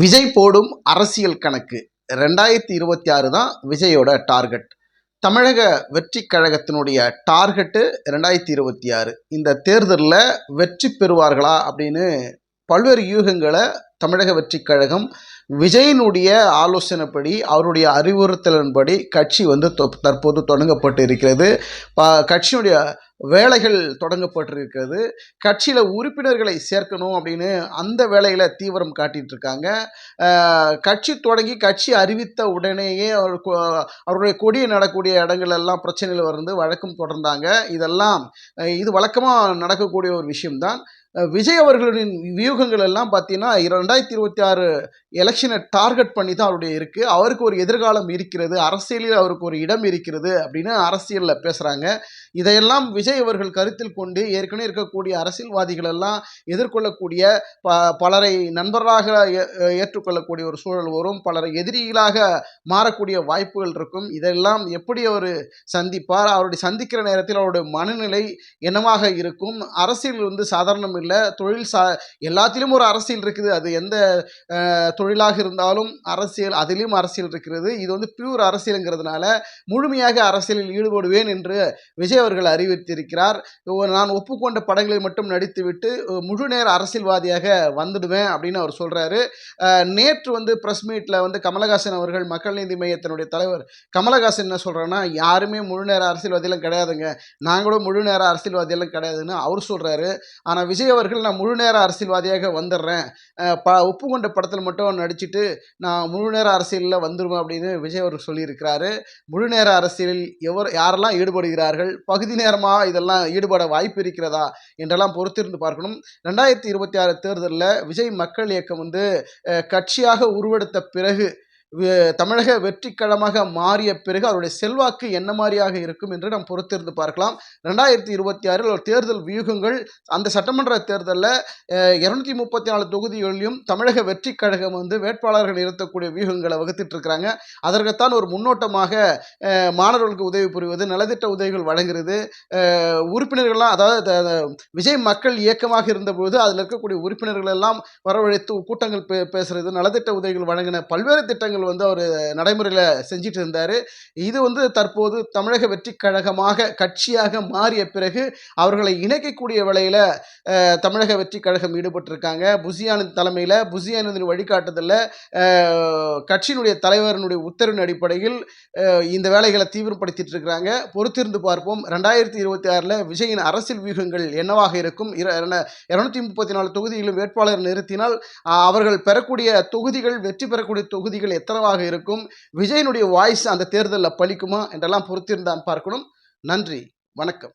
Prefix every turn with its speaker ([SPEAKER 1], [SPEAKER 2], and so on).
[SPEAKER 1] விஜய் போடும் அரசியல் கணக்கு 2026 தான் விஜயோட டார்கெட். தமிழக வெற்றி கழகத்தினுடைய டார்கெட்டு 2026. இந்த தேர்தலில் வெற்றி பெறுவார்களா அப்படின்னு பல்வேறு யூகங்களை தமிழக வெற்றி கழகம் விஜயினுடைய ஆலோசனைப்படி அவருடைய அறிவுறுத்தலின்படி கட்சி தற்போது தொடங்கப்பட்டு இருக்கிறது. கட்சியினுடைய வேலைகள் தொடங்கப்பட்டிருக்கிறது. கட்சியில் உறுப்பினர்களை சேர்க்கணும் அப்படின்னு அந்த வேலையில் தீவிரம் காட்டிகிட்டு இருக்காங்க. கட்சி தொடங்கி கட்சி அறிவித்த உடனேயே அவருடைய கொடியை நடக்கூடிய இடங்கள் எல்லாம் பிரச்சனைகள் வந்து வழக்கம் தொடர்ந்தாங்க. இது வழக்கமாக நடக்கக்கூடிய ஒரு விஷயம்தான். விஜய் அவர்களின் வியூகங்கள் எல்லாம் பார்த்தீங்கன்னா 2026 எலெக்ஷனை டார்கெட் பண்ணி தான் அவருடைய இருக்குது. அவருக்கு ஒரு எதிர்காலம் இருக்கிறது, அரசியலில் அவருக்கு ஒரு இடம் இருக்கிறது அப்படின்னு அரசியலில் பேசுகிறாங்க. இதையெல்லாம் விஜய் அவர்கள் கருத்தில் கொண்டு ஏற்கனவே இருக்கக்கூடிய அரசியல்வாதிகள் எல்லாம் எதிர்கொள்ளக்கூடிய பலரை நண்பராக ஏற்றுக்கொள்ளக்கூடிய ஒரு சூழல் வரும், பலரை எதிரிகளாக மாறக்கூடிய வாய்ப்புகள் இருக்கும். இதெல்லாம் எப்படி அவர் சந்திப்பார், அவருடைய சந்திக்கிற நேரத்தில் அவருடைய மனநிலை என்னவாக இருக்கும்? அரசியல் சாதாரணம் இல்லை, தொழில் எல்லாத்திலும் ஒரு அரசியல் இருக்குது. அது எந்த தொழிலாக இருந்தாலும் அரசியல், அதிலும் அரசியல் இருக்கிறது. இது பியூர் அரசியலுங்கிறதுனால முழுமையாக அரசியலில் ஈடுபடுவேன் என்று விஜய் அவர்கள் அறிவித்திருக்கிறார். நான் ஒப்புக்கொண்ட படங்களை மட்டும் நடித்துவிட்டு முழு நேர அரசியல்வாதியாக வந்துடுவேன் அப்படின்னு அவர் சொல்றாரு. நேற்று பிரஸ் மீட்ல கமலஹாசன் அவர்கள், மக்கள் நீதி மையத்தினுடைய தலைவர் கமலஹாசன் என்ன சொல்றாருன்னா, யாருமே முழு நேர அரசியல்வாதியெல்லாம் கிடையாதுங்க, நாங்களும் முழு நேர அரசியல்வாதியெல்லாம் கிடையாதுன்னு அவர் சொல்றாரு. ஆனால் விஜய் அவர்கள் நான் முழு நேர அரசியல்வாதியாக வந்துடுறேன், ஒப்புக்கொண்ட படத்தில் மட்டும் நடிச்சுட்டு நான் முழு நேர அரசியலில் வந்துடுவேன் அப்படின்னு விஜய் அவர்கள் சொல்லியிருக்கிறாரு. முழு நேர அரசியலில் யாரெல்லாம் ஈடுபடுகிறார்கள், பகுதி நேரமாக இதெல்லாம் ஈடுபட வாய்ப்பு இருக்கிறதா என்றெல்லாம் பொறுத்திருந்து பார்க்கணும். 2026 தேர்தலில் விஜய் மக்கள் இயக்கம் கட்சியாக உருவெடுத்த பிறகு, தமிழக வெற்றி கழகமாக மாறிய பிறகு அவருடைய செல்வாக்கு என்ன மாதிரியாக இருக்கும் என்று நாம் பொறுத்திருந்து பார்க்கலாம். 2026 ஒரு தேர்தல் வியூகங்கள், அந்த சட்டமன்ற தேர்தலில் 234 தொகுதிகளிலும் தமிழக வெற்றி கழகம் வேட்பாளர்கள் நிறுத்தக்கூடிய வியூகங்களை வகுத்துட்டு இருக்கிறாங்க. அதற்குத்தான் ஒரு முன்னோட்டமாக மாணவர்களுக்கு உதவி புரிவது, நலத்திட்ட உதவிகள் வழங்குறது, உறுப்பினர்கள்லாம், அதாவது விஜய் மக்கள் இயக்கமாக இருந்தபோது அதில் இருக்கக்கூடிய உறுப்பினர்கள் எல்லாம் வரவழைத்து கூட்டங்கள் பேசுறது, நலத்திட்ட உதவிகள் வழங்கின பல்வேறு திட்டங்கள் அவர் நடைமுறையில் செஞ்சிட்டு இருந்தார். இது தற்போது தமிழக வெற்றி கழகமாக கட்சியாக மாறிய பிறகு அவர்களை இணைக்கக்கூடிய வேளையில் தமிழக வெற்றி கழகம் ஈடுபட்டிருக்காங்க. புசியானந்த் தலைமையில், புசியானந்தின் வழிகாட்டுதலில், கட்சியினுடைய தலைவரினுடைய உத்தரவின் அடிப்படையில் இந்த வேலைகளை தீவிரப்படுத்திட்டு இருக்கிறாங்க. பொறுத்திருந்து பார்ப்போம். 2026 விஜயின் அரசியல் வியூகங்கள் என்னவாக இருக்கும்? 234 தொகுதிகளிலும் வேட்பாளர் நிறுத்தினால் அவர்கள் பெறக்கூடிய தொகுதிகள், வெற்றி பெறக்கூடிய தொகுதிகள் எத்தனவாக இருக்கும்? விஜயனுடைய வாய்ஸ் அந்த தேர்தலில் பலிக்குமா என்றெல்லாம் பொறுத்திருந்தான் பார்க்கணும். நன்றி, வணக்கம்.